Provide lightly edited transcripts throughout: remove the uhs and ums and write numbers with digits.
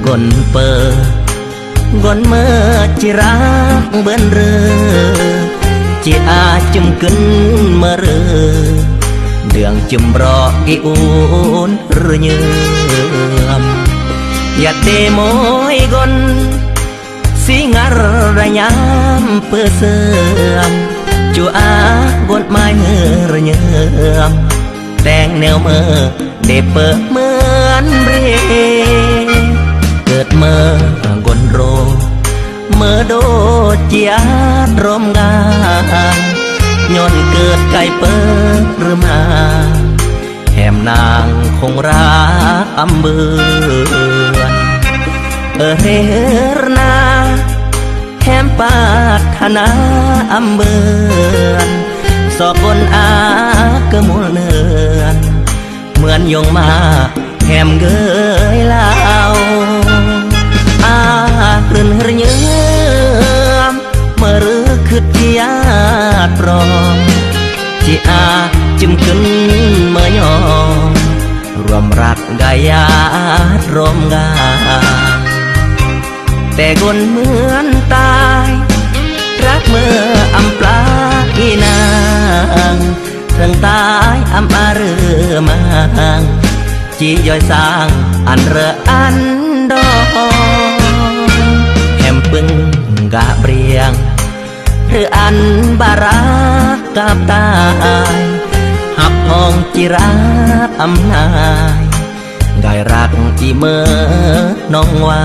กนเปิดกนเมื่อจิรักเบิ้นเรือจิอาจุมกึนเมื่อเรือเดืองจุมรออีอูนเรือเยือมอยากเดโมยกนสิงารระยามเปื้อเสื่อมจูอากนไม้เรือเยือมแต่งแนวเมื่อเดเปิดเหมือนเรีเกิดเมื่อกนโรเมื่อโดเจียดรมงานย้อนเกิดไก่เปิดหรือมาแหมนางคงรักอำเบือนเฮรนาแหมปาถนาอำเบือนสอบกนอากระมุลเนือนเหมือนยงมาแหมเกยลาวเรื่นเยือมเมื่อรือคือที่ญาติปรองที่อาจุมขึ้นเมื่อยอมรวมรักกายาตรมงานแต่กนเหมือนตายรักเมื่ออำปลาอีนางเรื่องตายอำอาเรือมังจีย่อยสร้างอันเรืออันดองปึงกะเบรียงหรืออันบารักกับตายหับห้องจิรักอำนายได้รักอีเมื่อน้องว่า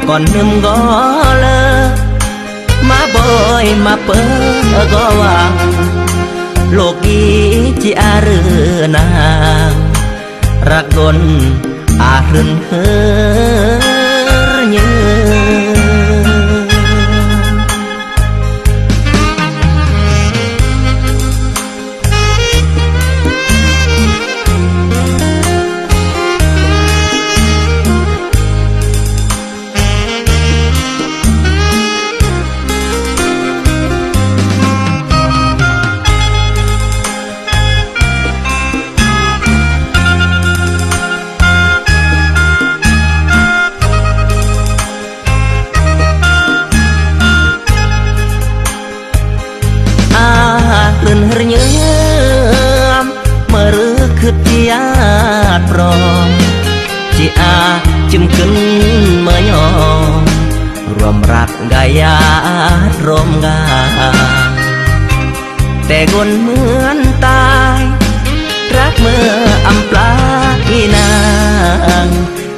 ก่อนนึมก็เลยมาบ่อยมาเปิดก็ว่าโลกีจิอาเรืออนางรักกนอารึนเฮเรื่นเยือมเมื่อรือคือที่ญาติปรองจีอาจุมกึนเมื่อยอมรวมรักกายาตรมงานแต่กนเหมือนตายรักเมื่ออำปลาอีนาง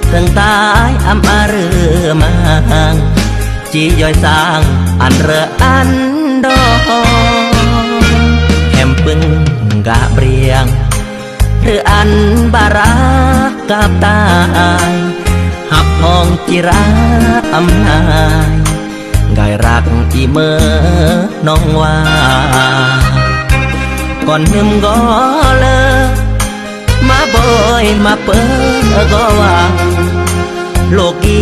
เรื่องตายอำอาเรือมังจีย่อยสร้างอันเรืออันดองแหมปึงกะเบรียงหรืออันบารักกับตายหับห้องจิรักอำนายได้รักอีเมื่อน้องว่าก่อนนึมก็เลยมาบ่อยมาเปิดก็ว่าโลกี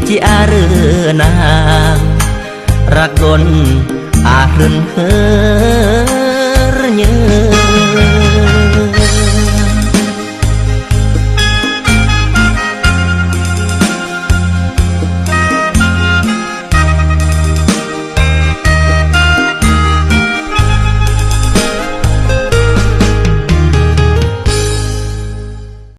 จิอาเรือนางรักกนอารึนเฮรเยื